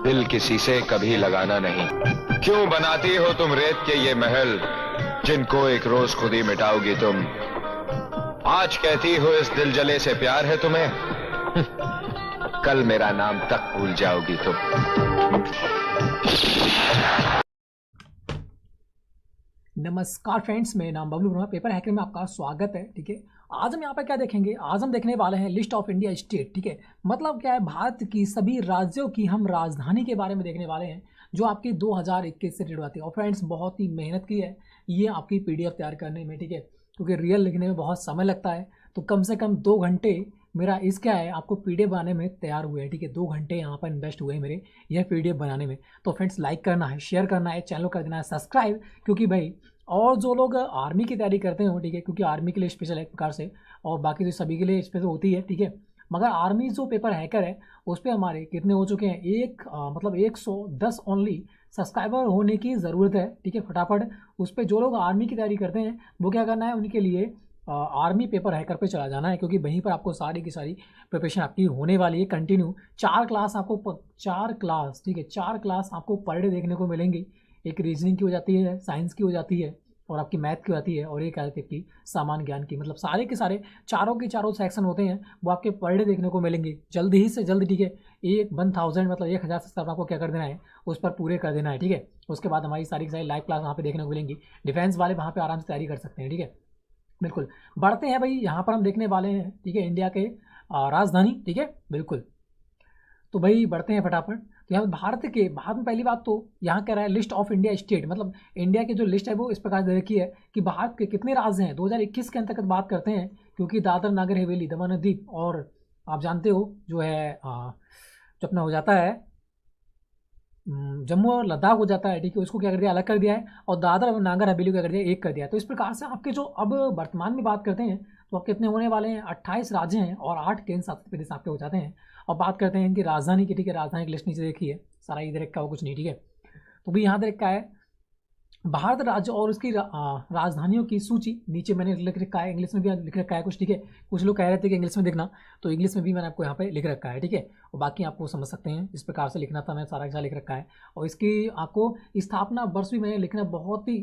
दिल किसी से कभी लगाना नहीं। क्यों बनाती हो तुम रेत के ये महल, जिनको एक रोज खुद ही मिटाओगी तुम। आज कहती हो इस दिल जले से प्यार है तुम्हें, कल मेरा नाम तक भूल जाओगी तुम। नमस्कार फ्रेंड्स, मेरा नाम बबलू वर्मा, पेपर हैकर में आपका स्वागत है। ठीक है, आज हम यहाँ पर क्या देखेंगे, आज हम देखने वाले हैं लिस्ट ऑफ इंडिया स्टेट। ठीक है, मतलब क्या है, भारत की सभी राज्यों की हम राजधानी के बारे में देखने वाले हैं जो आपकी 2021 से रिलेटेड आती है। और फ्रेंड्स, बहुत ही मेहनत की है ये आपकी पीडीएफ तैयार करने में। ठीक है, क्योंकि रियल लिखने में बहुत समय लगता है, तो कम से कम 2 घंटे मेरा इस क्या है आपको पीडीएफ बनाने में तैयार हुए हैं। ठीक है, 2 घंटे यहाँ पर इन्वेस्ट हुए हैं मेरे यह पीडीएफ बनाने में। तो फ्रेंड्स, लाइक करना है, शेयर करना है, चैनल कर देना है सब्सक्राइब, क्योंकि भाई और जो लोग आर्मी की तैयारी करते हो, ठीक है, क्योंकि आर्मी के लिए स्पेशल है एक प्रकार से, और बाकी तो सभी के लिए स्पेशल होती है। ठीक है, मगर आर्मी जो पेपर हैकर है उस पर हमारे कितने हो चुके हैं, मतलब 110 ओनली सब्सक्राइबर होने की ज़रूरत है। ठीक है, फटाफट उस पर जो लोग आर्मी की तैयारी करते हैं वो क्या करना है, उनके लिए आर्मी पेपर हैकर पे चला जाना है, क्योंकि वहीं पर आपको सारी की सारी प्रिपरेशन आपकी होने वाली है कंटिन्यू। 4 क्लास आपको 4 क्लास, ठीक है, 4 क्लास आपको पर डे देखने को मिलेंगी। एक रीजनिंग की हो जाती है, साइंस की हो जाती है, और आपकी मैथ की होती है, और एक आती है आपकी सामान्य ज्ञान की। मतलब सारे के सारे चारों के चारों सेक्शन होते हैं वो आपके पर डे देखने को मिलेंगे जल्द ही से जल्द। ठीक है, 1000 मतलब 1000 सब्सक्राइब आपको क्या कर देना है, उस पर पूरे कर देना है। ठीक है, उसके बाद हमारी सारी की सारी लाइव क्लास वहाँ पे देखने को मिलेंगी। डिफेंस वाले वहाँ पे आराम से तैयारी कर सकते हैं। ठीक है, बिल्कुल बढ़ते हैं भाई, यहाँ पर हम देखने वाले हैं, ठीक है, इंडिया के राजधानी। ठीक है, बिल्कुल, तो भाई बढ़ते हैं फटाफट। तो यहाँ भारत में पहली बात तो यहाँ कह रहा है लिस्ट ऑफ इंडिया स्टेट, मतलब इंडिया की जो लिस्ट है वो इस प्रकार दे रखी है कि भारत के कितने राज्य हैं 2021 के अंतर्गत बात करते हैं, क्योंकि दादर नागर हवेली, दमन और दीव, और आप जानते हो जो है जो अपना हो जाता है जम्मू और लद्दाख हो जाता है। ठीक है, उसको क्या कर दिया, अलग कर दिया है, और दादर और नागर हवेली को क्या कर दिया, एक कर दिया। तो इस प्रकार से आपके जो अब वर्तमान में बात करते हैं तो आप कितने होने वाले हैं, 28 राज्य हैं और 8 केंद्र शासित प्रदेश आपके हो जाते हैं। और बात करते हैं इनकी राजधानी की। ठीक है, राजधानी की लिस्ट नीचे देखी है, सारा इधर रखा हुआ कुछ नहीं। ठीक है, तो भी यहाँ रखा है भारत राज्य और उसकी राजधानियों की सूची नीचे मैंने लिख रखा है, इंग्लिश में भी लिख रखा है कुछ। ठीक है, कुछ लोग कह रहे थे कि इंग्लिश में देखना, तो इंग्लिश में भी मैंने आपको यहाँ पे लिख रखा है। ठीक है, और बाकी आपको समझ सकते हैं इस प्रकार से लिखना था, मैं सारा लिख रखा है। और इसकी आपको स्थापना वर्ष भी मैंने लिखना बहुत ही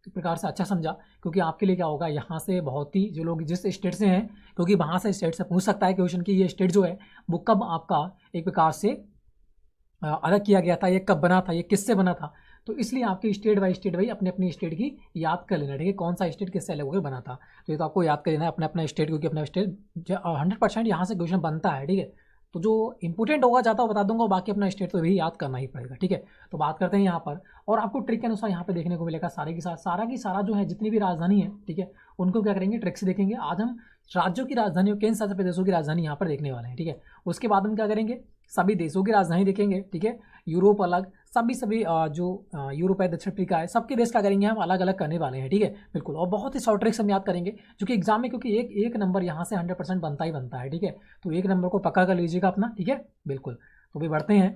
प्रकार से अच्छा समझा, क्योंकि आपके लिए क्या होगा, यहाँ से बहुत ही जो लोग जिस स्टेट से हैं, क्योंकि वहाँ से स्टेट से पूछ सकता है क्वेश्चन कि ये स्टेट जो है वो कब आपका एक प्रकार से अलग किया गया था, ये कब बना था, ये किससे बना था। तो इसलिए आपके स्टेट वाइज अपने अपने स्टेट की याद कर लेना। ठीक है, कौन सा स्टेट किससे अलग होकर बना था, तो ये तो आपको याद कर लेना है अपना अपना स्टेट, क्योंकि अपना स्टेट 100% यहाँ से क्वेश्चन बनता है। ठीक है, तो जो इंपॉर्टेंट होगा ज़्यादा बता दूंगा, बाकी अपना स्टेट तो भी याद करना ही पड़ेगा। ठीक है, तो बात करते हैं यहाँ पर, और आपको ट्रिक के अनुसार यहाँ पे देखने को मिलेगा सारा की सारा जो है जितनी भी राजधानी है, ठीक है, उनको क्या करेंगे, ट्रिक से देखेंगे। आज हम राज्यों की राजधानी और केंद्र शासित प्रदेशों की राजधानी यहाँ पर देखने वाले हैं। ठीक है, उसके बाद हम क्या करेंगे, सभी देशों की राजधानी देखेंगे। ठीक है, यूरोप अलग, सभी जो यूरोप है, दक्षिण अफ्रीका है, सबके देश क्या करेंगे, हम अलग अलग करने वाले हैं। ठीक है, बिल्कुल, और बहुत ही शॉर्ट ट्रिक्स हम याद करेंगे जो कि एग्जाम में, क्योंकि एक नंबर यहाँ से 100% बनता ही बनता है। ठीक है, तो एक नंबर को पक्का कर लीजिएगा अपना। ठीक है, बिल्कुल, तो भी बढ़ते हैं।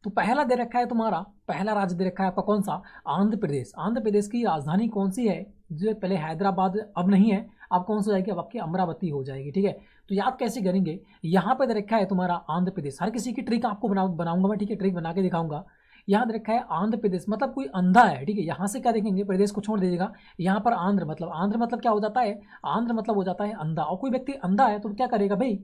तो पहला दे रखा है तुम्हारा, पहला राज्य दे रखा है आपका कौन सा, आंध्र प्रदेश। आंध्र प्रदेश की राजधानी कौन सी है, जो पहले हैदराबाद अब नहीं है, अब कौन सा जाएगी, अब आपकी अमरावती हो जाएगी। ठीक है, तो याद कैसे करेंगे, यहाँ पे दे रखा है तुम्हारा आंध्र प्रदेश। हर किसी की ट्रिक आपको बनाऊंगा मैं। ठीक है, ट्रिक बना के दिखाऊंगा। यहाँ दे रखा है आंध्र प्रदेश, मतलब कोई अंधा है। ठीक है, यहाँ से क्या देखेंगे, प्रदेश को छोड़ दीजिएगा, यहाँ पर आंध्र मतलब क्या हो जाता है, आंध्र मतलब हो जाता है अंधा। और कोई व्यक्ति अंधा है तो क्या करेगा भाई,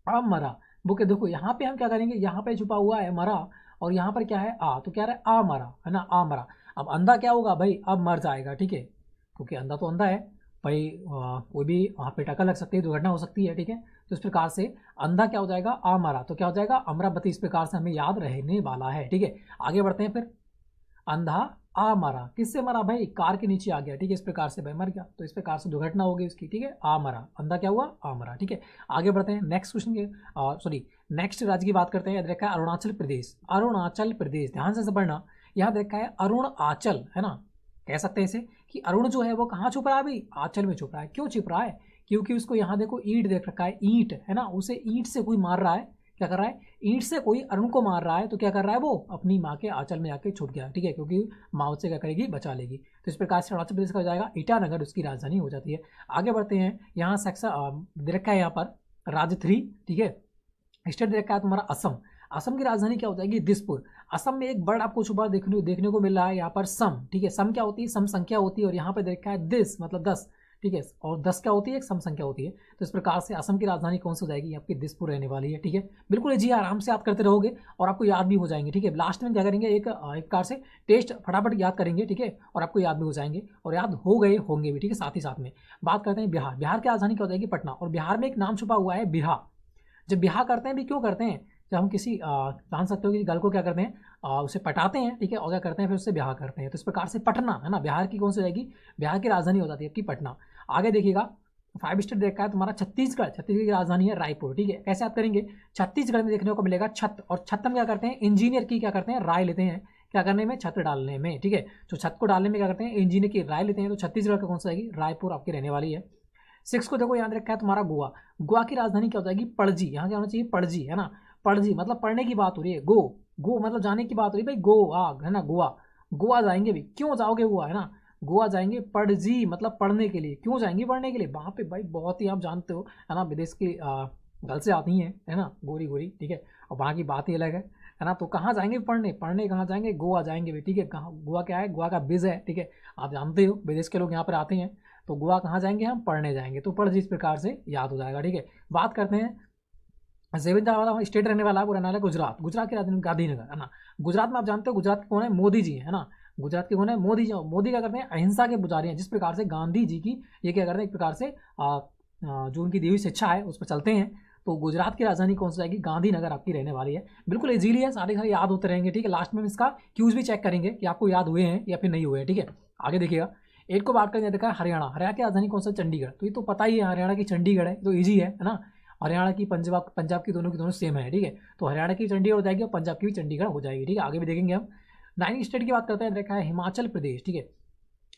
अब मरा। बुके देखो यहाँ पे हम क्या करेंगे, यहाँ पे छुपा हुआ है मरा, और यहाँ पर क्या है आ, तो क्या रहा है आ मरा, है ना, आ मरा। अब अंधा क्या होगा भाई, अब मर जाएगा। ठीक है, क्योंकि अंधा तो अंधा है भाई, कोई भी वहाँ पे टक्कर लग सकती है, दुर्घटना हो सकती है। ठीक है, तो इस प्रकार से अंधा क्या हो जाएगा, आ मरा, तो क्या हो जाएगा, अमरावती। इस प्रकार से हमें याद रहने वाला है। ठीक है, आगे बढ़ते हैं फिर। अंधा आ मरा, किससे मरा भाई, कार के नीचे आ गया। ठीक है, इस प्रकार से भाई मर गया, तो इस प्रकार से दुर्घटना हो गई उसकी। ठीक है, आ मरा, अंधा क्या हुआ, आ मरा। ठीक है, आगे बढ़ते हैं नेक्स्ट क्वेश्चन के, नेक्स्ट राज्य की बात करते हैं। याद रखा है अरुणाचल प्रदेश। अरुणाचल प्रदेश, ध्यान से पढ़ना। यहाँ देखा है अरुणाचल, है ना, कह सकते हैं इसे कि अरुण जो है वो कहाँ छुप रहा है अभी, आंचल में छुप रहा है। क्यों छुप रहा है, क्योंकि उसको यहाँ देखो ईंट देख रखा है, ईंट, है ना, उसे ईंट से कोई मार रहा है। क्या कर रहा है, ईंट से कोई अरुण को मार रहा है, तो क्या कर रहा है, वो अपनी माँ के आंचल में आके छुप गया। ठीक है, क्योंकि माँ उससे क्या करेगी, बचा लेगी। तो इस प्रकार से अरुणाचल प्रदेश का हो जाएगा ईटानगर, उसकी राजधानी हो जाती है। आगे बढ़ते हैं, यहाँ सेक्शन दे रखा है यहाँ पर राज्य 3। ठीक है, स्टेट दे रखा है तुम्हारा असम। असम की राजधानी क्या हो जाएगी, दिसपुर। असम में एक वर्ड आपको छुपा देखने को मिल रहा है यहाँ पर सम, ठीक है। सम क्या होती है, सम संख्या होती है, और यहाँ पे देखा है दिस मतलब 10, ठीक है। और 10 क्या होती है, एक सम संख्या होती है। तो इस प्रकार से असम की राजधानी कौन सी हो जाएगी, आपकी दिसपुर रहने वाली है, ठीक है। बिल्कुल जी, आराम से याद करते रहोगे और आपको याद भी हो जाएंगे, ठीक है। लास्ट में क्या करेंगे, एक प्रकार से टेस्ट फटाफट याद करेंगे, ठीक है, और आपको याद भी हो जाएंगे और याद हो गए होंगे भी, ठीक है। साथ ही साथ में बात करते हैं बिहार। बिहार की राजधानी क्या हो जाएगी, पटना। और बिहार में एक नाम छुपा हुआ है, बिहा। जब बिहा करते हैं भी क्यों करते हैं, जब हम किसी जान सकते हो कि गर्ल को क्या करते हैं, उसे पटाते हैं, ठीक है, और क्या करते हैं, फिर उससे ब्याह करते हैं। तो इस प्रकार से पटना है ना, बिहार की कौन सी जाएगी, बिहार की राजधानी हो जाती है आपकी पटना। आगे देखिएगा 5 स्टेट देखा है तुम्हारा छत्तीसगढ़। छत्तीसगढ़ की राजधानी है रायपुर, ठीक है। कैसे याद करेंगे, छत्तीसगढ़ में देखने को मिलेगा छत, और छत हम क्या करते हैं, इंजीनियर की क्या करते हैं, राय लेते हैं क्या करने में, छत डालने में, ठीक है। तो छत को डालने में क्या करते हैं, इंजीनियर की राय लेते हैं। तो छत्तीसगढ़ का कौन सा जाएगी, रायपुर आपकी रहने वाली है। 6 को देखो याद रखा है तुम्हारा गोवा। गोवा की राजधानी क्या हो जाएगी, पणजी। यहाँ क्या होना चाहिए, पणजी, है ना। पणजी मतलब पढ़ने की बात हो रही है, गो मतलब जाने की बात हो रही है भाई, गोवा है ना, गोवा। गोवा जाएंगे भी, क्यों जाओगे गोवा, है ना, गोवा जाएंगे। पणजी मतलब पढ़ने के लिए, क्यों जाएंगे, पढ़ने के लिए। वहाँ पे भाई बहुत ही आप जानते हो, है ना, विदेश की गर्ल से आती हैं, है ना, गोरी गोरी, ठीक है, और वहाँ की बात ही अलग है ना। तो कहाँ जाएंगे पढ़ने, पढ़ने कहाँ जाएंगे, गोवा जाएंगे भी, ठीक है। कहाँ, गोवा क्या है, गोवा का बीज है, ठीक है, आप जानते हो विदेश के लोग यहाँ पर आते हैं। तो गोवा कहाँ जाएंगे, हम पढ़ने जाएंगे। तो पढ़ जिस प्रकार से याद हो जाएगा, ठीक है। बात करते हैं 7 वाला स्टेट रहने वाला है, वो रहने वाला है गुजरात। गुजरात की राजधानी गांधीनगर, है ना। गुजरात में आप जानते हो गुजरात के कौन है, मोदी जी है ना। गुजरात के कौन है, मोदी जी। मोदी क्या करते हैं, अहिंसा के पुजारी हैं। जिस प्रकार से गांधी जी की ये क्या करते हैं, एक प्रकार से जो उनकी दी हुई शिक्षा है उस पर चलते हैं। तो गुजरात की राजधानी कौन सी जाएगी, गांधीनगर आपकी रहने वाली है। बिल्कुल इजीली है, सारे सारे याद होते रहेंगे, ठीक है। लास्ट में इसका क्यूज भी चेक करेंगे कि आपको याद हुए हैं या फिर नहीं हुए हैं, ठीक है। आगे देखिएगा 8 को बात करें, देखा है हरियाणा। हरियाणा की राजधानी कौन सा, चंडीगढ़। तो ये तो पता ही है, हरियाणा की चंडीगढ़ है, तो ईजी है ना। हरियाणा की पंजाब की दोनों सेम है, ठीक है। तो हरियाणा की चंडीगढ़ हो जाएगी और पंजाब की भी चंडीगढ़ हो जाएगी, ठीक है। आगे भी देखेंगे हम। 9 स्टेट की बात करते हैं, देखा है हिमाचल प्रदेश, ठीक है।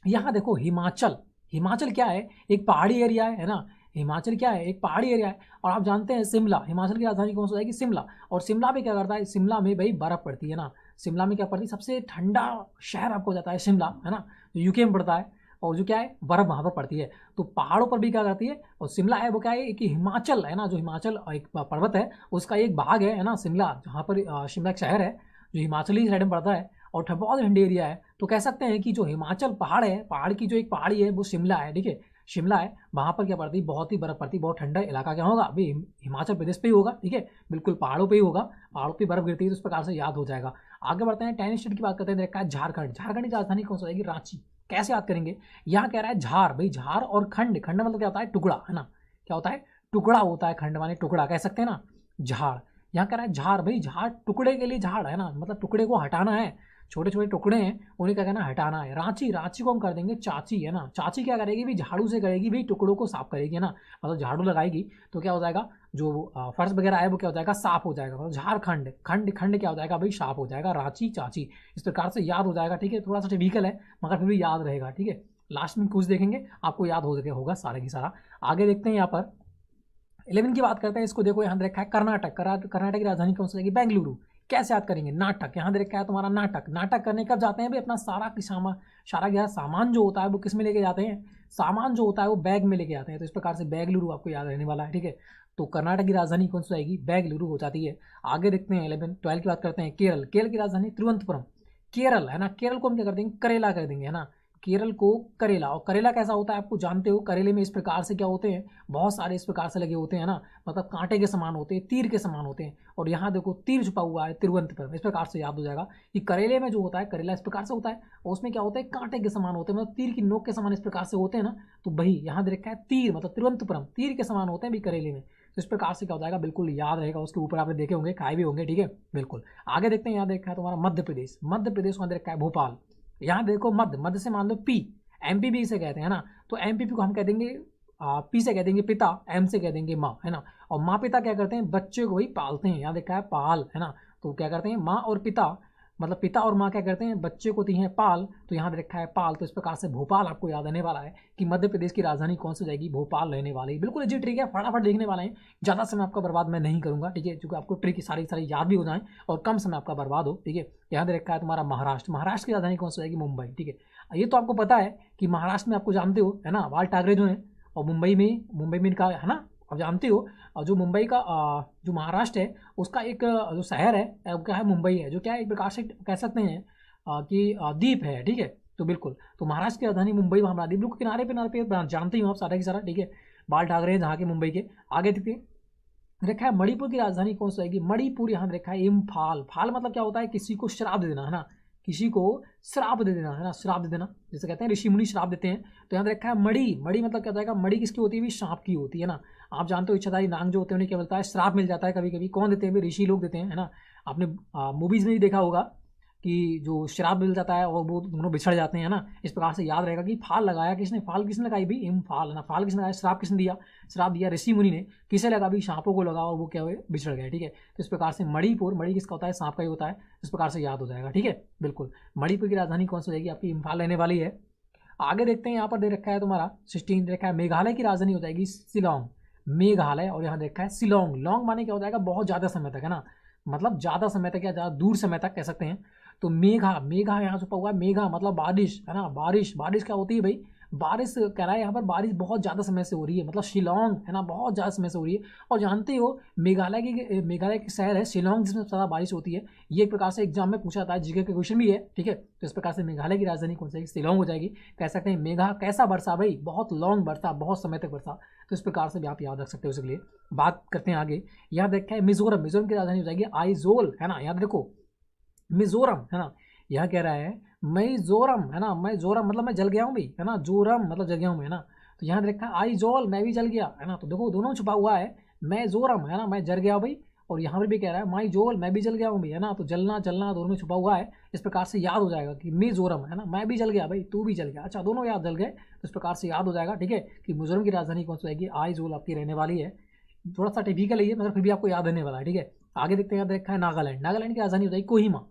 यहाँ देखो हिमाचल, हिमाचल क्या है, एक पहाड़ी एरिया है ना। हिमाचल क्या है, एक पहाड़ी एरिया है। और आप जानते हैं शिमला, हिमाचल की राजधानी कौन सी जाएगी, शिमला। और शिमला में क्या करता है, शिमला में भाई बर्फ पड़ती है ना। शिमला में क्या पड़ती है, सबसे ठंडा शहर आपको जाता है शिमला, है ना, जो यूके में पड़ता है। और जो क्या है, बर्फ वहाँ पर पड़ती है। तो पहाड़ों पर भी क्या करती है, और शिमला है वो क्या है कि हिमाचल है ना, जो हिमाचल एक पर्वत है उसका एक भाग है ना शिमला, जहाँ पर शिमला एक शहर है जो हिमाचली साइड में पड़ता है, और बहुत ठंडी एरिया है। तो कह सकते हैं कि जो हिमाचल पहाड़ है, पहाड़ की जो एक पहाड़ी है वो शिमला है, ठीक है, शिमला है। वहाँ पर क्या पड़ती है, बहुत ही बर्फ पड़ती है, बहुत ठंडा इलाका क्या होगा अभी, हिमाचल प्रदेश पे ही होगा, ठीक है, बिल्कुल पहाड़ों पे ही होगा। पहाड़ों पे बर्फ गिरती है, तो इस प्रकार से याद हो जाएगा। आगे बढ़ते हैं, 10 स्टेट की बात करते हैं, देखा है झारखंड। झारखंड की राजधानी कौन सी जाएगी, रांची। कैसे याद करेंगे, यहाँ कह रहा है झार, भाई झार और खंड, खंड मतलब क्या होता है, टुकड़ा, है ना। क्या होता है, टुकड़ा होता है, खंड माने टुकड़ा कह सकते हैं ना। झाड़, यहाँ कह रहा है झाड़, भाई झाड़ टुकड़े के लिए झाड़, है ना, मतलब टुकड़े को हटाना है, छोटे छोटे टुकड़े हैं उन्हें क्या करना, हटाना है। रांची, रांची को हम कर देंगे चाची, है ना। चाची क्या करेगी भी, झाड़ू से करेगी भाई, टुकड़ों को साफ करेगी, है ना, मतलब झाड़ू लगाएगी तो क्या हो जाएगा, जो फर्श वगैरह है वो क्या हो जाएगा, साफ हो जाएगा। मतलब झारखंड, खंड खंड क्या हो जाएगा भाई, साफ हो जाएगा। रांची चाची, इस प्रकार से याद हो जाएगा, ठीक है। थोड़ा सा टिपिकल है मगर फिर भी याद रहेगा, ठीक है। लास्ट में कुछ देखेंगे आपको याद हो सके होगा सारा की सारा। आगे देखते हैं यहाँ पर 11 की बात करते हैं, इसको देखो यहाँ दे रखा है कर्नाटक। कर्नाटक की राजधानी कौन सी जाएगी, बेंगलुरु। कैसे याद करेंगे, नाटक, यहाँ दे रखा है तुम्हारा नाटक। नाटक करने कब जाते हैं भाई, अपना सारा सामान जो होता है वो किस में लेके जाते हैं, सामान जो होता है वो बैग में लेके जाते हैं। तो इस प्रकार से बेंगलुरु आपको याद रहने वाला है, ठीक है। तो कर्नाटक की राजधानी कौन सी जाएगी, बेंगलुरु हो जाती है। आगे देखते हैं 12 की बात करते हैं, केरल। केरल की राजधानी तिरुवनंतपुरम। केरल है ना, केरल को हम क्या कर देंगे, करेला कर देंगे, है ना। केरल को करेला। और करेला कैसा होता है आपको जानते हो, करेले में इस प्रकार से क्या होते हैं, बहुत सारे इस प्रकार से लगे होते हैं ना, मतलब कांटे के समान होते हैं, तीर के समान होते हैं। और यहाँ देखो तीर छुपा हुआ है तिरुवनंतपुरम, इस प्रकार से याद हो जाएगा कि करेले में जो होता है, करेला इस प्रकार से होता है और उसमें क्या होता है, कांटे के समान होते हैं, मतलब तीर की नोक के समान इस प्रकार से होते हैं ना। तो भाई यहाँ दे रखा है तीर, मतलब तिरुवनंतपुरम तीर के समान होते हैं भी करेले में। तो इस प्रकार से क्या हो जाएगा, बिल्कुल याद रहेगा। उसके ऊपर आपने देखे होंगे, खाए भी होंगे, ठीक है, बिल्कुल। आगे देखते हैं, यहाँ देखा है तुम्हारा मध्य प्रदेश। मध्य प्रदेश को देखा है भोपाल। यहाँ देखो मध्य, मध्य से मान लो पी, एमपी भी इसे कहते हैं ना। तो एमपीपी को हम कह देंगे पी से कह देंगे पिता, एम से कह देंगे माँ, है ना। और माँ पिता क्या करते हैं, बच्चे को वही पालते हैं। यहाँ देखा है पाल, है ना। तो क्या करते हैं, माँ और पिता, मतलब पिता और माँ क्या करते हैं, बच्चे को दी हैं पाल। तो यहाँ देखा है पाल। तो इस प्रकार से भोपाल आपको याद रहने वाला है कि मध्य प्रदेश की राजधानी कौन सी जाएगी, भोपाल रहने वाली है। बिल्कुल जी, ट्रिक है, फटाफट देखने वाले हैं, ज़्यादा समय आपका बर्बाद मैं नहीं करूँगा, ठीक है, क्योंकि आपको ट्रिक सारी याद भी हो जाए और कम समय आपका बर्बाद हो, ठीक है। यहाँ देखा है तुम्हारा महाराष्ट्र। महाराष्ट्र की राजधानी कौन सी जाएगी, मुंबई, ठीक है। ये तो आपको पता है कि महाराष्ट्र में आपको जानते हो, है ना, बाल ठाकरे जो हैं, और मुंबई में इनका है ना अब जानते हो जो मुंबई का जो महाराष्ट्र है उसका एक जो शहर है क्या है, मुंबई है, जो क्या है एक प्रकार से कह सकते हैं कि द्वीप है, ठीक है। तो बिल्कुल, तो महाराष्ट्र की राजधानी मुंबई, वहाँ द्वीप बिल्कुल किनारे पे जानते ही हो आप सारा की सारा, ठीक है। बाल ठाकरे हैं जहाँ के मुंबई के। आगे देखते हैं, देखा है मणिपुर की राजधानी कौन सी आएगी, मणिपुर यहाँ देखा है इम्फाल। फाल मतलब क्या होता है, किसी को श्राप दे देना, है ना, किसी को श्राप दे देना, है ना, श्राप दे देना, जैसे कहते हैं ऋषि मुनि श्राप देते हैं। तो यहाँ देखा है मणि, मणि मतलब क्या होता है, मणि किसकी होती है भी, सांप की होती है ना। आप जानते हो इच्छाधारी नाग जो होते हैं उन्हें क्या बोलता है, श्राप मिल जाता है कभी कभी। कौन देते हैं भी, ऋषि लोग देते हैं, है ना। आपने मूवीज में भी देखा होगा कि जो श्राप मिल जाता है और वो दोनों बिछड़ जाते हैं, है ना। इस प्रकार से याद रहेगा कि फाल लगाया किसने, फाल किसने लगाई भी, इम्फाल, है ना। फाल किसने लगाया, श्राप किसने दिया, श्राप दिया ऋषि मुनि ने। किसे लगा भी, सांपों को लगा और वो क्या हुए, बिछड़ गए, ठीक है। तो इस प्रकार से मणिपुर, मणि किसका होता है, सांप का ही होता है। इस प्रकार से याद हो जाएगा, ठीक है। बिल्कुल, मणिपुर की राजधानी कौन सी हो जाएगी आपकी, इम्फाल रहने वाली है। आगे देखते हैं, यहाँ पर दे रखा है तुम्हारा 16 दे रखा है, मेघालय की राजधानी हो जाएगी शिलोंग, मेघालय। और यहाँ देखा है शिलोंग, लॉन्ग माने क्या हो जाएगा, बहुत ज़्यादा समय तक, है ना, मतलब ज़्यादा समय तक या ज़्यादा दूर समय तक कह सकते हैं। तो मेघा, मेघा यहाँ छुपा हुआ है, मेघा मतलब बारिश, है ना, बारिश, बारिश क्या होती है भाई, बारिश कह रहा है यहाँ पर, बारिश बहुत ज़्यादा समय से हो रही है, मतलब शिलोंग, है ना, बहुत ज़्यादा समय से हो रही है। और जानते हो मेघालय की शहर है शिलोंग, जिसमें ज़्यादा बारिश होती है। ये एक प्रकार से एग्जाम में पूछा जाता है, जीके के क्वेश्चन भी है, ठीक है। तो इस प्रकार से मेघालय की राजधानी कौन सी, शिलोंग हो जाएगी। कह सकते हैं मेघा कैसा बरसा भाई, बहुत लॉन्ग बरसा, बहुत समय तक बरसा। तो इस प्रकार से भी आप याद रख सकते हो। इसके लिए बात करते हैं आगे। यहाँ देखा है मिजोरम, मिजोरम की राजधानी हो जाएगी आइजोल, है ना। यहाँ देखो मिजोरम, है ना, यहाँ कह रहा है मिजोरम, है ना, मिजोरम मतलब मैं जल गया हूँ भाई, है ना, जोरम मतलब जल गया हूँ मैं, है ना। तो यहाँ देखा है आइजोल, मैं भी जल गया, है ना। तो देखो दोनों छुपा हुआ है, मिजोरम, है ना, मैं जल गया भाई, और यहाँ पर भी कह रहा है माइजोल, मैं भी जल गया हूँ भाई, है ना। तो जलना जलना दोनों में छुपा हुआ है। इस प्रकार से याद हो जाएगा कि मिजोरम, है ना, मैं भी जल गया भाई, तू भी जल गया, अच्छा दोनों याद जल गए। तो इस प्रकार से याद हो जाएगा, ठीक है, कि मिजोरम की राजधानी कौन सी आएगी, आइजोल आपकी रहने वाली है। थोड़ा सा टिपिकल है ये, मगर फिर भी आपको याद रहने वाला है, ठीक है। आगे देखते हैं, याद रखा है नागालैंड, नागालैंड की राजधानी हो जाएगी कोहिमा,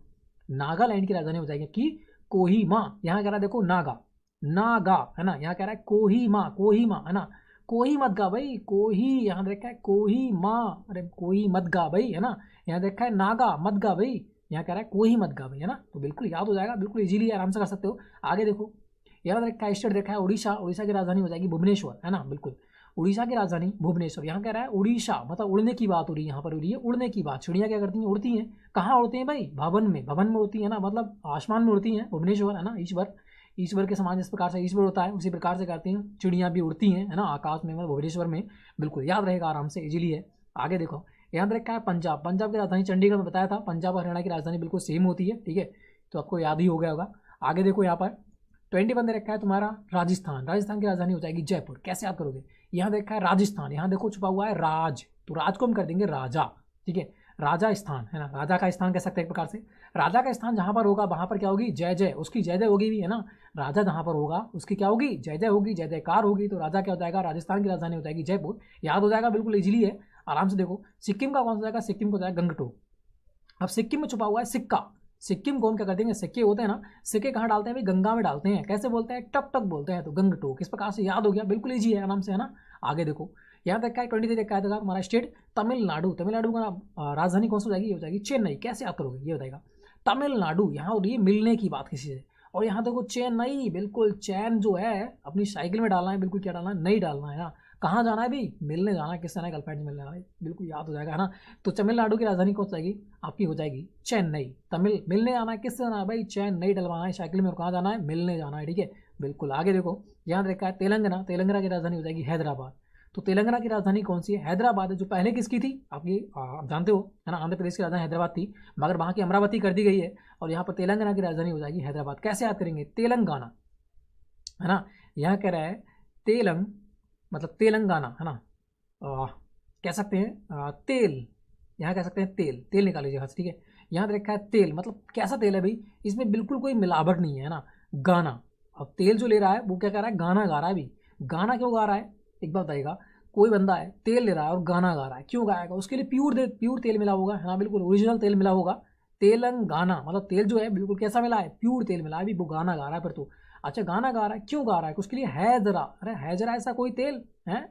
नागालैंड की राजधानी हो जाएगी कि कोहिमा। यहाँ कह रहा है देखो नागा, नागा, है ना, यहाँ कह रहा है कोहिमा, कोहिमा, है ना, कोही मत गा भाई, कोही, यहाँ देखा है कोहिमा, अरे कोही मत गा भाई, है ना। यहाँ देखा है नागा मत गा भाई, यहाँ कह रहा है कोही मत गा भाई, है ना। तो बिल्कुल याद हो जाएगा, बिल्कुल इजीली आराम से कर सकते हो। आगे देखो, यहाँ देखा है स्टेट देखा है उड़ीसा, उड़ीसा की राजधानी हो जाएगी भुवनेश्वर, है ना। बिल्कुल, उड़ीसा की राजधानी भुवनेश्वर। यहाँ कह रहा है उड़ीसा मतलब उड़ने की बात हो रही है, यहाँ पर हो रही है उड़ने की बात। चिड़ियाँ क्या करती हैं, उड़ती हैं। कहाँ उड़ती हैं भाई, भवन में, भवन में उड़ती है ना, मतलब आसमान में उड़ती हैं। भुवनेश्वर, है ना, ईश्वर, ईश्वर के समान जिस प्रकार से ईश्वर होता है उसी प्रकार से करती हैं चिड़ियाँ भी उड़ती हैं, है ना, आकाश में, मतलब भुवनेश्वर में। बिल्कुल याद रहेगा, आराम से इजीली है। आगे देखो, यहाँ पर रखा है पंजाब, पंजाब की राजधानी चंडीगढ़ में बताया था, पंजाब और हरियाणा की राजधानी बिल्कुल सेम होती है, ठीक है। तो आपको याद ही हो गया होगा। आगे देखो, यहाँ पर 21 दे रखा है तुम्हारा राजस्थान, राजस्थान की राजधानी हो जाएगी जयपुर। कैसे याद करोगे, यहाँ देखा है राजस्थान, यहाँ देखो छुपा हुआ है राज, तो राज को हम कर देंगे राजा, ठीक है। राजा स्थान, है ना, राजा का स्थान कह सकते हैं एक प्रकार से। राजा का स्थान जहाँ पर होगा वहाँ पर क्या होगी, जय जय, उसकी जय जय होगी भी, है ना। राजा जहाँ पर होगा उसकी क्या होगी, जय जय होगी, जय जयकार होगी। तो राजा क्या हो जाएगा, राजस्थान की राजधानी हो जाएगी जयपुर। याद हो जाएगा, बिल्कुल इजीली है, आराम से देखो। सिक्किम का कौन सा जाएगा, सिक्किम को हो जाएगा गंगटोक। अब सिक्किम में छुपा हुआ है सिक्का, सिक्किम को हम क्या कर देंगे, सिक्के होते हैं ना, सिक्के कहाँ डालते हैं भाई, गंगा में डालते हैं। कैसे बोलते हैं, टक टक बोलते हैं, तो गंगटोक। इस प्रकार से याद हो गया, बिल्कुल ईजी है, आराम से, है ना। आगे देखो, यहाँ तक का 23 देखा है हमारा स्टेट तमिलनाडु, तमिलनाडु का राजधानी कौन सी हो जाएगी, ये हो जाएगी चेन्नई। कैसे याद करोगे, ये बताएगा। तमिलनाडु, यहाँ हो रही है मिलने की बात किसी से, और यहाँ देखो चेन्नई, बिल्कुल चैन जो है अपनी साइकिल में डालना है, बिल्कुल क्या डालना है, नहीं डालना है ना। कहाँ जाना है भाई, मिलने जाना है, किससे ना, गर्लफ्रेंड से मिलने जाना है, बिल्कुल याद हो जाएगा, है ना। तो तमिलनाडु की राजधानी कौन सी जाएगी आपकी, हो जाएगी चेन्नई। तमिल, मिलने जाना है, किससे जाना है भाई, चेन्नई डलवाना है साइकिल में, और कहाँ जाना है, मिलने जाना है, ठीक है। बिल्कुल, आगे देखो, यहाँ देखा है तेलंगाना, तेलंगाना की राजधानी हो जाएगी हैदराबाद। तो तेलंगाना की राजधानी कौन सी है, हैदराबाद है, जो पहले किसकी थी आपकी, आप जानते हो, है ना, आंध्र प्रदेश की राजधानी हैदराबाद थी, मगर वहाँ की अमरावती कर दी गई है, और यहाँ पर तेलंगाना की राजधानी हो जाएगी हैदराबाद। कैसे याद करेंगे, तेलंगाना, है ना, यहाँ कह रहा है तेलंग मतलब तेलंगाना, है ना, कह सकते हैं तेल, यहाँ कह सकते हैं तेल, तेल निकाल लीजिए हाथ से, ठीक है। यहाँ रखा है तेल, मतलब कैसा तेल है भाई, इसमें बिल्कुल कोई मिलावट नहीं है ना। गाना, अब तेल जो ले रहा है वो क्या कर रहा है, गाना गा रहा है भाई। गाना क्यों गा रहा है, एक बात बताइएगा, कोई बंदा है तेल ले रहा है और गाना गा रहा है, क्यों गाएगा, उसके लिए प्योर तेल मिला होगा, है ना, बिल्कुल ओरिजिनल तेल मिला होगा। तेलंगाना मतलब तेल जो है बिल्कुल कैसा मिला है, प्योर तेल मिला है, अभी वो गाना गा रहा है फिर तो। अच्छा, गाना गा रहा है, क्यों गा रहा है, उसके लिए है जरा, अरे है जरा ऐसा कोई तेल है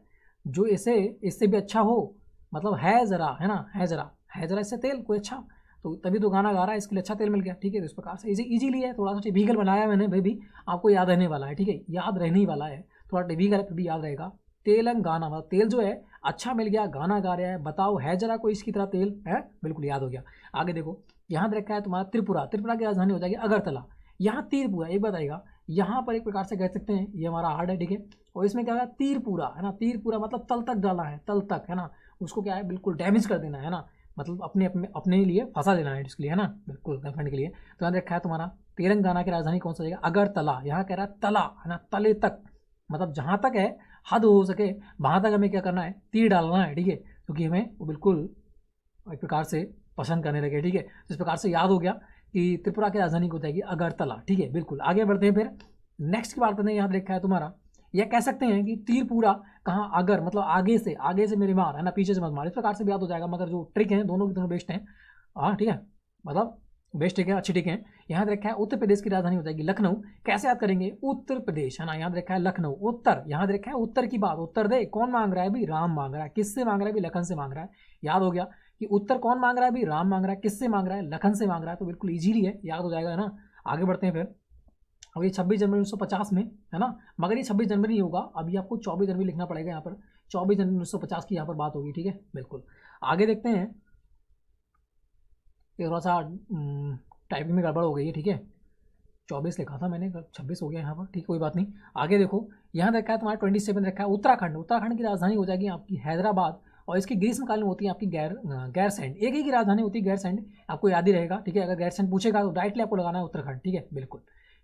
जो इससे भी अच्छा हो, मतलब है ज़रा, है ना, है ज़रा इससे तेल कोई अच्छा, तो तभी तो गाना गा रहा है, इसके लिए अच्छा तेल मिल गया, ठीक है। तो इस प्रकार से इजीली है, थोड़ा सा टिपिकल बनाया मैंने भाई भी, आपको याद रहने वाला है, ठीक है, याद रहने ही वाला है, थोड़ा टिपिकल है फिर भी याद रहेगा। तेलंगाना, मतलब तेल जो है अच्छा मिल गया, गाना गा रहा है, बताओ है जरा कोई इसकी तरह तेल है? बिल्कुल याद हो गया। आगे देखो यहाँ रखा है तुम्हारा त्रिपुरा, त्रिपुरा की राजधानी हो जाएगी अगरतला। यहाँ तीरपुरा, एक बताइएगा, यहाँ पर एक प्रकार से कह सकते हैं ये हमारा हार्ड है, ठीक है। और इसमें क्या है, तीरपुरा है ना, तीरपुरा मतलब तल तक डालना है, तल तक है ना, उसको क्या है बिल्कुल डैमेज कर देना है ना, मतलब अपने अपने अपने लिए फंसा देना है इसके लिए, है ना, बिल्कुल गर्लफ्रेंड के लिए। तो यहाँ रखा है तुम्हारा तेलंगाना की राजधानी कौन सा जाएगा, अगरतला। यहाँ कह रहा है तला है ना, तले तक, मतलब जहाँ तक है हद हो सके वहाँ तक हमें क्या करना है, तीर डालना है, ठीक है, क्योंकि हमें वो बिल्कुल एक प्रकार से पसंद करने लगे, ठीक है। तो इस प्रकार से याद हो गया कि त्रिपुरा की राजधानी को जाएगी अगरतला, ठीक है। बिल्कुल आगे बढ़ते हैं फिर नेक्स्ट की बात करते हैं। यहाँ देखा है तुम्हारा, यह कह सकते हैं कि तीरपुरा कहाँ, अगर मतलब आगे से मेरे मार है ना, पीछे से मत मार, इस प्रकार से भी याद हो जाएगा। मगर जो ट्रिक है दोनों की दोनों बेस्ट हैं, हाँ ठीक है, मतलब बेस्ट ट्रिक है, अच्छी ट्रिक है। यहाँ रखा है उत्तर प्रदेश की राजधानी हो जाएगी लखनऊ। कैसे याद करेंगे, उत्तर प्रदेश है ना, यहाँ रखा है लखनऊ। उत्तर, यहाँ रखा है उत्तर की बात, उत्तर दे, कौन मांग रहा है भाई, राम मांग रहा है। किससे मांग रहा है भाई, लखन से मांग रहा है। याद हो गया कि उत्तर कौन मांग रहा है भाई, राम मांग रहा है। किससे मांग रहा है, लखन से मांग रहा है। तो बिल्कुल इजीली है, याद हो जाएगा, है ना। आगे बढ़ते हैं फिर। और ये 26 जनवरी 1950 में है ना, मगर ये 26 जनवरी नहीं होगा, अभी आपको 24 जनवरी लिखना पड़ेगा। यहाँ पर 24 जनवरी 1950 की यहाँ पर बात होगी, ठीक है। बिल्कुल आगे देखते हैं, ये थोड़ा सा टाइपिंग में गड़बड़ हो गई है, ठीक है। 24 लिखा था मैंने, 26 हो गया यहाँ पर, ठीक, कोई बात नहीं। आगे देखो यहाँ रखा है तुम्हारा 27 रखा है उत्तराखंड। उत्तराखंड की राजधानी हो जाएगी आपकी हैदराबाद, और इसकी ग्रीष्मकालीन होती है आपकी गैरसैंड। एक ही की राजधानी होती है गैरसैंड, आपको याद ही रहेगा, ठीक है। अगर गैरसैंड पूछेगा तो डायरेक्टली आपको लगाना है उत्तराखंड, ठीक है। बिल्कुल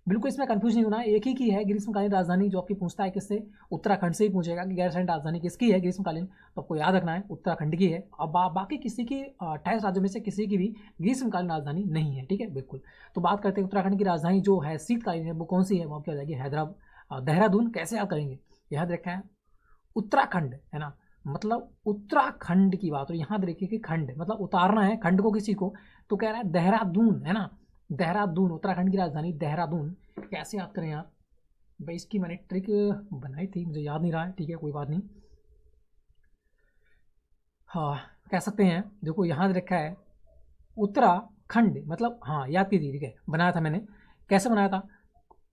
बिल्कुल इसमें कंफ्यूज नहीं होना है, एक ही की है ग्रीष्मकालीन राजधानी, जो आपकी पूछता है किससे, उत्तराखंड से ही पूछेगा कि गैरसैंड राजधानी किसकी है ग्रीष्मकालीन, तो आपको याद रखना है उत्तराखंड की है। अब बाकी किसी की 28 राज्यों में से किसी की भी ग्रीष्मकालीन राजधानी नहीं है, ठीक है। बिल्कुल तो बात करते हैं उत्तराखंड की राजधानी जो है शीतकालीन है, वो कौन सी है, वो क्या हो जाएगी, देहरादून। कैसे याद करेंगे, याद रखा है उत्तराखंड है ना, मतलब उत्तराखंड की बात, और यहाँ देखिए कि खंड मतलब उतारना है खंड को किसी को, तो कह रहा है देहरादून है ना, देहरादून उत्तराखंड की राजधानी देहरादून। कैसे याद करें यार भाई, इसकी मैंने ट्रिक बनाई थी, मुझे याद नहीं रहा है, ठीक है, कोई बात नहीं। हाँ कह सकते हैं, देखो यहाँ रखा है उत्तराखंड, मतलब हाँ याद कीजिए, ठीक है, बनाया था मैंने। कैसे बनाया था,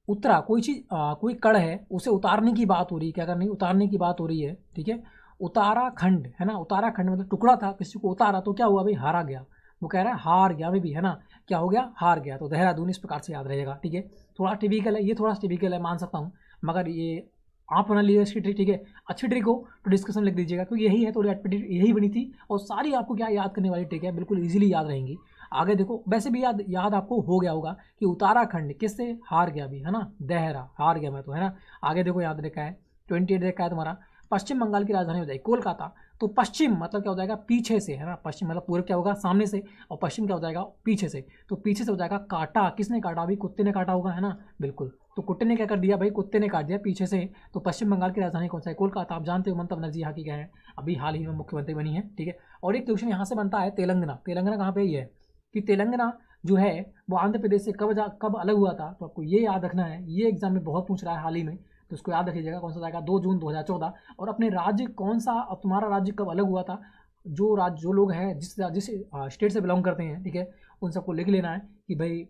उत्तरा कोई चीज़ कोई कड़ है, उसे उतारने की बात हो रही है, क्या करनी, उतारने की बात हो रही है, ठीक है। उत्तराखंड है ना, उत्तराखंड मतलब टुकड़ा था, किसी को उतारा तो क्या हुआ भाई, हारा गया। वो कह रहा है हार गया में भी है ना, क्या हो गया, हार गया। तो देहरादून इस प्रकार से याद रहेगा, ठीक है। थोड़ा टिपिकल है ये, थोड़ा टिपिकल है मान सकता हूँ, मगर ये आप बना लीजिए इसकी ट्रिक, ठीक है। अच्छी ट्रिक हो तो डिस्कशन लिख दीजिएगा, क्योंकि यही है, थोड़ी यही बनी थी, और सारी आपको क्या याद करने वाली ट्रिक है, बिल्कुल ईजिली याद रहेंगी। आगे देखो, वैसे भी याद आपको हो गया होगा कि उत्तराखंड किससे हार गया भी है ना, देहरा, हार गया मैं तो, है ना। आगे देखो याद रखा है 28 रखा है तुम्हारा, पश्चिम बंगाल की राजधानी हो जाएगी कोलकाता। तो पश्चिम मतलब क्या हो जाएगा, पीछे से है ना, पश्चिम मतलब पूर्व क्या होगा, सामने से, और पश्चिम क्या हो जाएगा, पीछे से। तो पीछे से हो जाएगा काटा, किसने काटा अभी, कुत्ते ने काटा होगा, है ना। बिल्कुल तो कुत्ते ने क्या कर दिया भाई, कुत्ते ने काट दिया पीछे से। तो पश्चिम बंगाल की राजधानी कौन सा है, कोलकाता। आप जानते हो ममता बनर्जी यहाँ की क्या है, अभी हाल ही में मुख्यमंत्री बनी है, ठीक है। और एक क्वेश्चन यहाँ से बनता है, तेलंगाना, तेलंगाना कहाँ पे ही है, कि तेलंगाना जो है वो आंध्र प्रदेश से कब अलग हुआ था। तो आपको ये याद रखना है, ये एग्जाम में बहुत पूछ रहा है हाल ही में, तो उसको याद रखिएगा, कौन सा जाएगा, 2 जून 2014। और अपने राज्य कौन सा, अब तुम्हारा राज्य कब अलग हुआ था, जो लोग हैं जिस स्टेट से बिलोंग करते हैं, ठीक है, उन सबको लिख लेना है कि भाई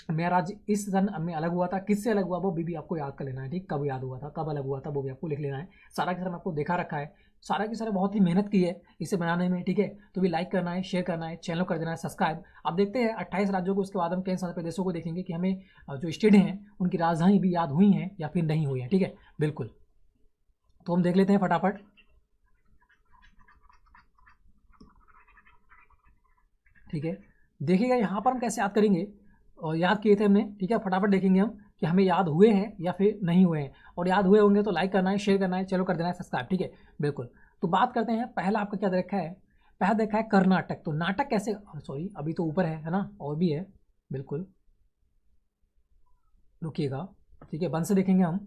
मेरा राज्य इस सन में अलग हुआ था, किससे अलग हुआ वो भी आपको याद कर लेना है, ठीक, कब याद हुआ था, कब अलग हुआ था, वो भी आपको लिख लेना है। सारा के सारा आपको देखा रखा है, सारा की सारा बहुत ही मेहनत की है इसे बनाने में, ठीक है। तो भी लाइक करना है, शेयर करना है, चैनल कर देना है सब्सक्राइब। अब देखते हैं 28 राज्यों को, उसके बाद हम कई सारे प्रदेशों को देखेंगे कि हमें जो स्टेट हैं उनकी राजधानी भी याद हुई हैं या फिर नहीं हुई है, ठीक है। बिल्कुल तो हम देख लेते हैं फटाफट, ठीक है। देखिएगा यहाँ पर हम कैसे याद करेंगे, और याद किए थे हमने, ठीक है। फटाफट देखेंगे हम कि हमें याद हुए हैं या फिर नहीं हुए हैं, और याद हुए होंगे तो लाइक करना है, शेयर करना है, चलो कर देना है सब्सक्राइब, ठीक है। बिल्कुल तो बात करते हैं, पहला आपका क्या देखा है, पहला देखा है कर्नाटक। तो नाटक कैसे, सॉरी अभी तो ऊपर है ना, और भी है, बिल्कुल रुकिएगा, ठीक है, बंद से देखेंगे हम।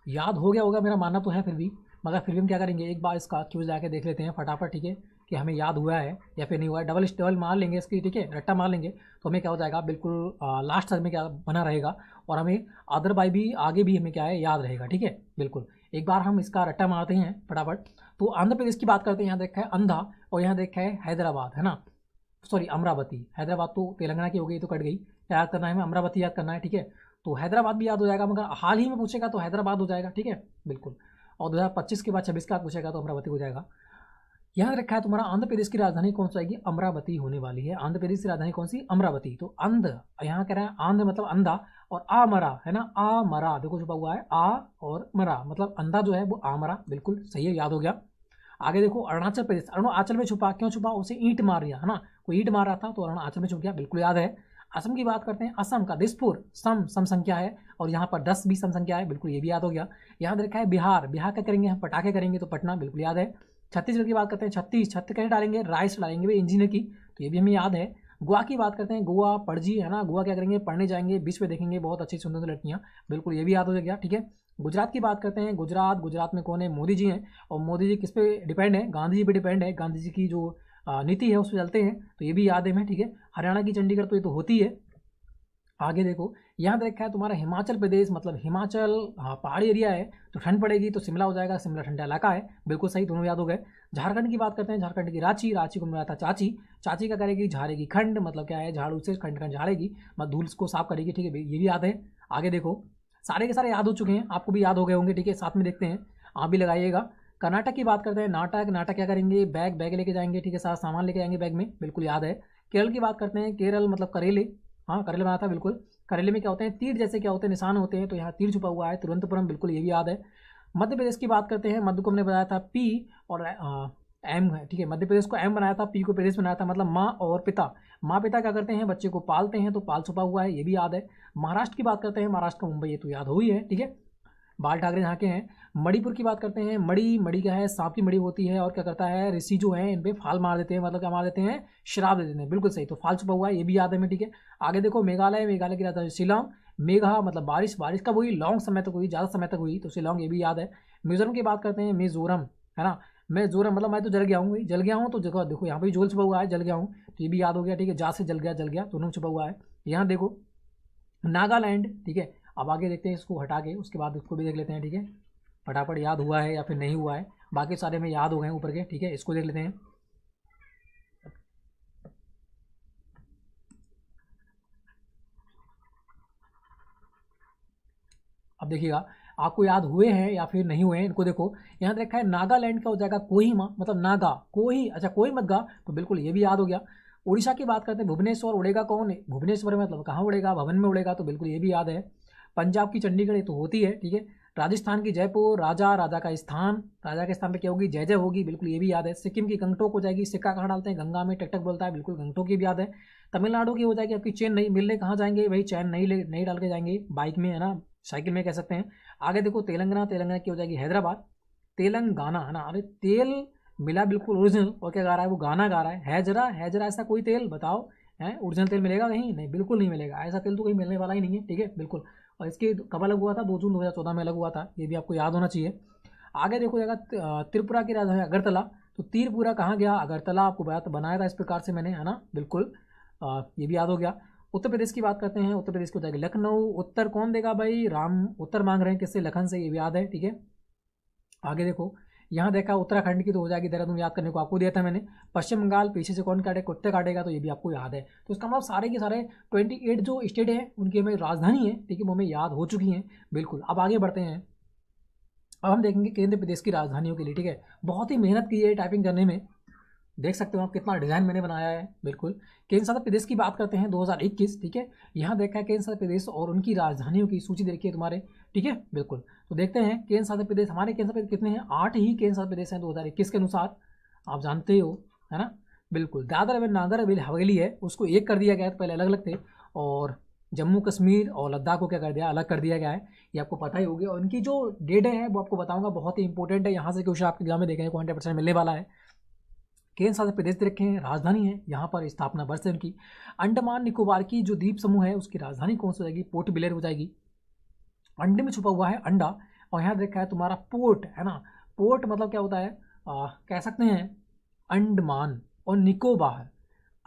याद हो गया होगा मेरा मानना तो है फिर भी, मगर फिर भी हम क्या करेंगे, एक बार इसका क्यूज जाके देख लेते हैं फटाफट, ठीक है, कि हमें याद हुआ है या फिर नहीं हुआ है। डबल मार लेंगे इसकी, ठीक है, रट्टा मार लेंगे, तो हमें क्या हो जाएगा, बिल्कुल लास्ट तक में क्या बना रहेगा, और हमें अदर बाई भी आगे भी हमें क्या है याद रहेगा, ठीक है। बिल्कुल एक बार हम इसका रट्टा मारते हैं फटाफट। तो आंध्र प्रदेश की बात करते हैं, यहाँ देखा है अंधा, और यहाँ देखा है हैदराबाद, है ना, सॉरी अमरावती। हैदराबाद तो तेलंगाना की हो गई तो कट गई, क्या याद करना है हमें, अमरावती याद करना है, ठीक है। तो हैदराबाद भी याद हो जाएगा, मगर हाल ही में पूछेगा तो हैदराबाद हो जाएगा, ठीक है बिल्कुल। और 2025 के बाद 26 का पूछेगा तो अमरावती हो जाएगा। यहाँ रखा है तुम्हारा आंध्र प्रदेश की राजधानी कौन सी आएगी, अमरावती होने वाली है। आंध्र प्रदेश की राजधानी कौन सी, अमरावती। तो आंध्र, यहाँ कह रहा है आंध्र मतलब अंधा, और आमरा है ना, आमरा देखो छुपा हुआ है, आ और मरा मतलब अंधा जो है वो आमरा, बिल्कुल सही है, याद हो गया। आगे देखो अरुणाचल प्रदेश, अरुणाचल में छुपा, क्यों छुपा, उसे ईंट मार दिया है ना, कोई ईंट मार रहा था तो अरुणाचल में छुप गया, बिल्कुल याद है। असम की बात करते हैं, असम का दिसपुर, सम संख्या है, और यहाँ पर 10 भी सम संख्या है, बिल्कुल ये भी याद हो गया। यहाँ देखा है बिहार, बिहार का करेंगे हम पटाखे करेंगे तो पटना, बिल्कुल याद है। छत्तीसगढ़ की बात करते हैं, छत्तीस, छत्तीस कैसे डालेंगे, राइस डालेंगे भाई इंजीनियर की, तो ये भी हमें याद है। गोवा की बात करते हैं, गोवा पणजी है ना, गोवा क्या करेंगे, पढ़ने जाएंगे, बीच पे देखेंगे बहुत अच्छी सुंदर सुंदर लड़कियाँ, बिल्कुल ये भी याद हो गया, ठीक है। गुजरात की बात करते हैं, गुजरात, गुजरात में कौन है, मोदी जी हैं, और मोदी जी किस पे डिपेंड है, गांधी जी पे डिपेंड है, गांधी जी की जो नीति है उस पर चलते हैं, तो ये भी याद है हमें, ठीक है। हरियाणा की चंडीगढ़ तो ये तो होती है। आगे देखो यहाँ देखा है तुम्हारा हिमाचल प्रदेश, मतलब हिमाचल, हाँ पहाड़ी एरिया है तो ठंड पड़ेगी, तो शिमला हो जाएगा, शिमला ठंडा इलाका है, बिल्कुल सही, दोनों याद हो गए। झारखंड की बात करते हैं, झारखंड की रांची, रांची को मिला था चाची, चाची का करेगी, झाड़ेगी खंड, मतलब क्या है, झाड़ू से खंड खंड झाड़ेगी, मतलब धूल को साफ करेगी, ठीक है, ये भी याद है। आगे देखो सारे के सारे याद हो चुके हैं, आपको भी याद हो गए होंगे, ठीक है, साथ में देखते हैं, आप भी लगाइएगा। कर्नाटक की बात करते हैं, नाटक, नाटक क्या करेंगे, बैग, बैग लेके जाएंगे, ठीक है, सारा सामान लेके जाएंगे बैग में, बिल्कुल याद है। केरल की बात करते हैं, केरल मतलब करेले, हाँ करेले बना था, बिल्कुल। करेले में क्या होते हैं, तीर जैसे क्या होते हैं, निशान होते हैं, तो यहाँ तीर छुपा हुआ है, तिरुवनंतपुरम, बिल्कुल ये भी याद है। मध्य प्रदेश की बात करते हैं, मध्य को हमने बताया था पी और एम है, ठीक है, मध्य प्रदेश को एम बनाया था, पी को प्रदेश बनाया था, मतलब माँ और पिता, माँ पिता क्या करते हैं, बच्चे को पालते हैं, तो पाल छुपा हुआ है, ये भी याद है। महाराष्ट्र की बात करते हैं, महाराष्ट्र का मुंबई, ये तो याद हो ही है, ठीक है, बाल ठाकरे यहाँ के हैं। मणिपुर की बात करते हैं, मणि, मणि क्या है, सांप की मणि होती है, और क्या करता है, ऋषि जो है इन पे फाल मार देते हैं, मतलब क्या मार देते हैं, श्राप दे देते हैं, बिल्कुल सही, तो फाल छुपा हुआ है, ये भी याद है हमें, ठीक है। आगे देखो मेघालय, मेघालय की राजधानी शिलांग, मेघा मतलब बारिश, बारिश कब हुई, लॉन्ग समय तक हुई, ज़्यादा समय तक हुई, तो शिलांग, ये भी याद है। मिजोरम की बात करते हैं, मिजोरम है ना, मिजोरम मतलब मैं तो जल गया हूँ, जल गया हूँ, तो जगह देखो यहाँ पे जोल छुपा हुआ है, जल गया हूँ, तो ये भी याद हो गया, ठीक है, जा से जल गया दोनों छुपा हुआ है। यहाँ देखो नागालैंड, ठीक है। अब आगे देखते हैं, इसको हटा के उसके बाद इसको भी देख लेते हैं, ठीक है, फटाफट याद हुआ है या फिर नहीं हुआ है, बाकी सारे में याद हो गए ऊपर के, ठीक है, इसको देख लेते हैं। अब देखिएगा आपको याद हुए हैं या फिर नहीं हुए हैं, इनको देखो। यहाँ देखा है नागालैंड का हो जाएगा कोहिमा, मतलब नागा, कोही, अच्छा कोई मत गा, तो बिल्कुल ये भी याद हो गया। उड़ीसा की बात करते हैं, भुवनेश्वर, उड़ेगा कौन है, भुवनेश्वर में मतलब कहाँ उड़ेगा, भवन में उड़ेगा, तो बिल्कुल ये भी याद है। पंजाब की चंडीगढ़ ये तो होती है, ठीक है। राजस्थान की जयपुर, राजा, राजा का स्थान, राजा के स्थान पे क्या होगी, जय जय होगी, बिल्कुल ये भी याद है। सिक्किम की गंगटोक हो जाएगी, सिक्का कहाँ डालते हैं, गंगा में, टकटक बोलता है, बिल्कुल गंगटोक की भी याद है। तमिलनाडु की हो जाएगी आपकी चेन नहीं, मिलने कहाँ जाएंगे भाई, चैन नहीं ले, नहीं डाल के जाएंगे, बाइक में है ना, साइकिल में कह सकते हैं। आगे देखो तेलंगाना, तेलंगाना की हो जाएगी हैदराबाद, तेलंगाना है ना, अरे तेल मिला बिल्कुल ओरिजिनल, और क्या गा रहा है वो, गाना गा रहा है, हैजरा, हैजरा ऐसा कोई तेल बताओ है, ओरिजिनल तेल मिलेगा कहीं, नहीं बिल्कुल नहीं मिलेगा, ऐसा तेल तो कहीं मिलने वाला ही नहीं है, ठीक है बिल्कुल। और इसके कब अलग हुआ था, 2 जून 2014 में अलग हुआ था, ये भी आपको याद होना चाहिए। आगे देखो जाएगा त्रिपुरा की राजधानी अगरतला, तो तीरपुरा कहाँ गया, अगरतला, आपको बनाया था इस प्रकार से मैंने, है ना, बिल्कुल ये भी याद हो गया। उत्तर प्रदेश की बात करते हैं, उत्तर प्रदेश की हो जाएगी लखनऊ, उत्तर कौन देगा भाई, राम उत्तर मांग रहे हैं किससे, लखन से, ये भी याद है, ठीक है। आगे देखो यहाँ देखा उत्तराखंड की तो हो जाएगी देहरादून, याद करने को आपको दिया था मैंने। पश्चिम बंगाल पीछे से कौन काटेगा, कुत्ते काटेगा, तो ये भी आपको याद है। तो इसका मतलब सारे के सारे 28 जो स्टेट हैं उनकी हमें राजधानी है, ठीक है, वो हमें याद हो चुकी हैं, बिल्कुल। अब आगे बढ़ते हैं, अब हम देखेंगे केंद्र प्रदेश की राजधानियों के लिए, ठीक है। बहुत ही मेहनत की है टाइपिंग करने में, देख सकते हो आप कितना डिज़ाइन मैंने बनाया है, बिल्कुल। केंद्र शासित प्रदेश की बात करते हैं 2021, ठीक है। यहाँ देखा है केंद्र शासित प्रदेश और उनकी राजधानियों की सूची देखिए तुम्हारे, ठीक है, बिल्कुल। तो देखते हैं केंद्र शासित प्रदेश, हमारे केंद्र शासित कितने हैं, 8 ही केंद्र शासित प्रदेश हैं 2021 के अनुसार, आप जानते हो, है ना, बिल्कुल। दादर और नागर हवेली है, उसको एक कर दिया गया है, तो पहले अलग अलग थे, और जम्मू कश्मीर और लद्दाख को क्या कर दिया, अलग कर दिया गया है, ये आपको पता ही होगी। और इनकी जो डेट है वो आपको बताऊंगा, बहुत ही इंपॉर्टेंट है, यहाँ से क्वेश्चन आपके एग्जाम में देखेंगे 100% मिलने वाला है। केंद्र शासित प्रदेश दे रखे हैं, राजधानी है, यहाँ पर स्थापना वर्ष है उनकी। अंडमान निकोबार की जो द्वीप समूह है उसकी राजधानी कौन सी हो जाएगी, पोर्ट ब्लेयर हो जाएगी। अंडे में छुपा हुआ है अंडा, और यहाँ देखा है तुम्हारा पोर्ट, है ना, पोर्ट मतलब क्या होता है, कह सकते हैं अंडमान और निकोबार,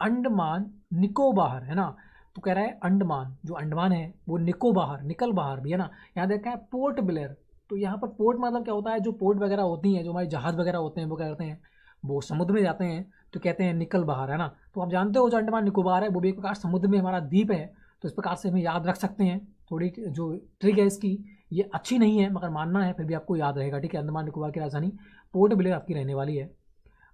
अंडमान निकोबार, है ना, तो कह रहा है अंडमान, जो अंडमान है वो निकोबार, निकल बाहर भी, है ना। यहाँ देखा है पोर्ट ब्लेयर, तो यहाँ पर पोर्ट मतलब क्या होता है, जो पोर्ट वगैरह होती हैं, जो हमारे जहाज़ वगैरह होते हैं, वो क्या करते हैं, वो समुद्र में जाते हैं, तो कहते हैं निकल बाहर, है ना। तो आप जानते हो जो अंडमान निकोबार है वो भी एक प्रकार समुद्र में हमारा द्वीप है, तो इस प्रकार से हमें याद रख सकते हैं, थोड़ी जो ट्रिक है इसकी ये अच्छी नहीं है, मगर मानना है फिर भी आपको याद रहेगा, ठीक है। अंडमान निकोबार की राजधानी पोर्ट ब्लेयर आपकी रहने वाली है,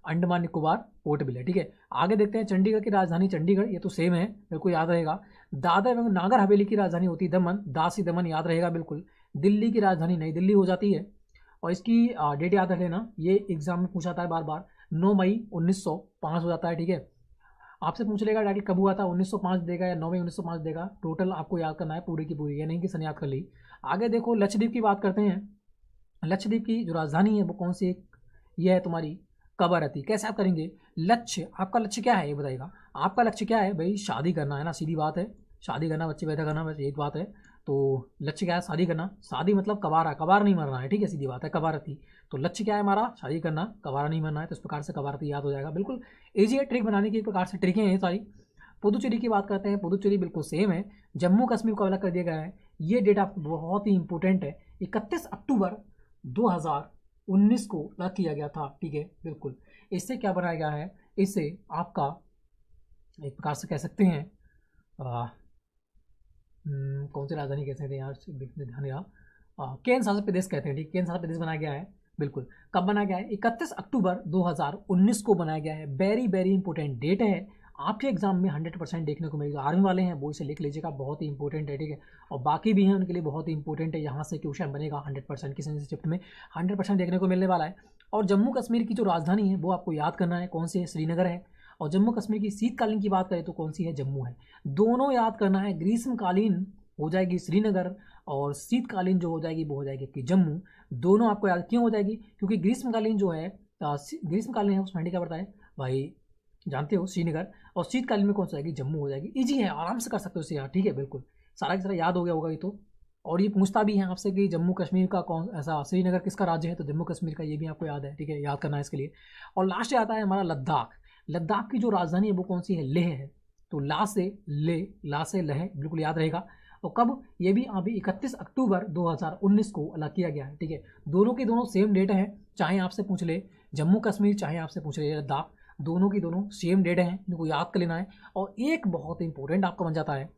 अंडमान निकोबार पोर्ट ब्लेयर, ठीक है। आगे देखते हैं चंडीगढ़ की राजधानी चंडीगढ़, ये तो सेम है, बिल्कुल याद रहेगा। दादरा एवं नागर हवेली की राजधानी होती है दमन, दासी दमन याद रहेगा बिल्कुल। दिल्ली की राजधानी नई दिल्ली हो जाती है, और इसकी डेट याद रख लेना, ये एग्जाम में पूछा था बार बार, 9 मई 1905 हो जाता है, ठीक है। आपसे पूछ लेगा डायरेक्ट कब हुआ था, 1905 देगा या 9 मई 1905 देगा, टोटल आपको याद करना है पूरी की पूरी, ये नहीं कि सन याद कर ली। आगे देखो लक्षद्वीप की बात करते हैं, लक्षद्वीप की जो राजधानी है वो कौन सी है, यह है तुम्हारी कवरत्ती। कैसे आप करेंगे, लक्ष्य, आपका लक्ष्य क्या है ये बताइएगा, आपका लक्ष्य क्या है भाई, शादी करना है ना, सीधी बात है, शादी करना, बच्चे पैदा करना, बस एक बात है। तो लक्ष्य क्या है, शादी करना, शादी मतलब कबारा, कबार नहीं मरना है, ठीक है, सीधी बात है, कवारती। तो लक्ष्य क्या है हमारा, शादी करना, कबारा नहीं मरना है, तो इस प्रकार से कवारती याद हो जाएगा, बिल्कुल ईजी है, ट्रिक बनाने की एक प्रकार से ट्रिकें हैं सारी। पुदुचेरी की बात करते हैं, पुदुचेरी बिल्कुल सेम है, जम्मू कश्मीर को अलग कर दिया गया है, ये डेट आपको बहुत ही इंपॉर्टेंट है, 31 अक्टूबर 2019 को अलग किया गया था, ठीक है, बिल्कुल। इससे क्या बनाया गया है, इससे आपका एक प्रकार से कह सकते हैं कौन सी राजधानी कह सकते हैं यार, ध्यान दिया, केंद्र शासित प्रदेश कहते हैं, ठीक, केंद्र शासित प्रदेश बनाया गया है, बिल्कुल। कब बनाया गया है, 31 अक्टूबर 2019 को बनाया गया है, वेरी वेरी इंपॉर्टेंट डेट है, आपके एग्जाम में 100% देखने को मिलेगा। आर्मी वाले हैं वो इसे लिख लीजिएगा, बहुत ही इंपॉर्टेंट है, ठीक है, और बाकी भी हैं उनके लिए बहुत ही इंपॉर्टेंट है, यहाँ से क्वेश्चन बनेगा 100% किसी शिफ्ट में 100% देखने को मिलने वाला है। और जम्मू कश्मीर की जो राजधानी है वो आपको याद करना है, कौन सी है, श्रीनगर है। और जम्मू कश्मीर की शीतकालीन की बात करें तो कौन सी है, जम्मू है। दोनों याद करना है, ग्रीष्मकालीन हो जाएगी श्रीनगर, और शीतकालीन जो हो जाएगी वो हो जाएगी कि जम्मू। दोनों आपको याद क्यों हो जाएगी, क्योंकि ग्रीष्मकालीन जो है, ग्रीष्मकालीन है उसमें क्या पड़ता है भाई, जानते हो, श्रीनगर, और शीतकालीन में कौन सा आएगी, जम्मू हो जाएगी। इजी है, आराम से कर सकते हो इसे यार, ठीक है, बिल्कुल सारा की सारा याद हो गया होगा ये तो। और ये पूछता भी है आपसे कि जम्मू कश्मीर का कौन ऐसा, श्रीनगर किसका राज्य है, तो जम्मू कश्मीर का, ये भी आपको याद है, ठीक है, याद करना है इसके लिए। और लास्ट आता है हमारा लद्दाख, लद्दाख की जो राजधानी है वो कौन सी है, लेह है। तो ला से लह, बिल्कुल याद रहेगा। और कब, ये भी अभी 31 अक्टूबर 2019 को अलग किया गया है, ठीक है। दोनों की दोनों सेम डेट है, चाहे आपसे पूछ ले जम्मू कश्मीर, चाहे आपसे पूछ ले लद्दाख, दोनों की दोनों सेम डेट हैं, इनको याद कर लेना है। और एक बहुत इंपॉर्टेंट आपका बन जाता है,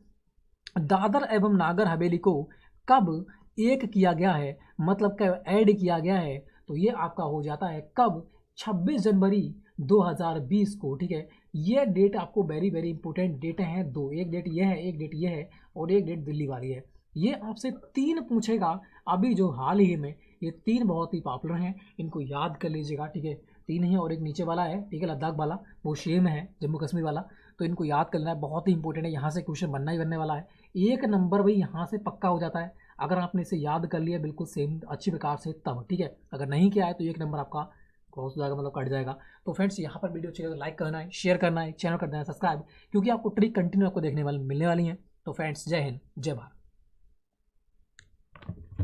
दादर एवं नागर हवेली को कब एक किया गया है, मतलब कब ऐड किया गया है, तो ये आपका हो जाता है कब, 26 जनवरी 2020 को, ठीक है। ये डेट आपको वेरी वेरी इंपॉर्टेंट डेट हैं दो, एक डेट ये है, एक डेट ये है, और एक डेट दिल्ली वाली है। ये आपसे 3 पूछेगा अभी जो हाल ही में, ये 3 बहुत ही पॉपुलर हैं, इनको याद कर लीजिएगा, ठीक है। 3 है, और एक नीचे वाला है, ठीक है, लद्दाख वाला, वो सेम है जम्मू कश्मीर वाला, तो इनको याद करना है, बहुत ही इंपॉर्टेंट है, यहाँ से क्वेश्चन बनना ही बनने वाला है। 1 नंबर भाई यहाँ से पक्का हो जाता है अगर आपने इसे याद कर लिया बिल्कुल सेम अच्छी प्रकार से तब, ठीक है। अगर नहीं किया है तो 1 नंबर आपका क्रॉस हो जाएगा, मतलब कट जाएगा। तो फ्रेंड्स यहाँ पर वीडियो चाहिए तो लाइक करना है, शेयर करना है, चैनल कर देना है सब्सक्राइब, क्योंकि आपको ट्रिक कंटिन्यू आपको देखने वाली मिलने वाली है। तो फ्रेंड्स जय हिंद, जय भारत।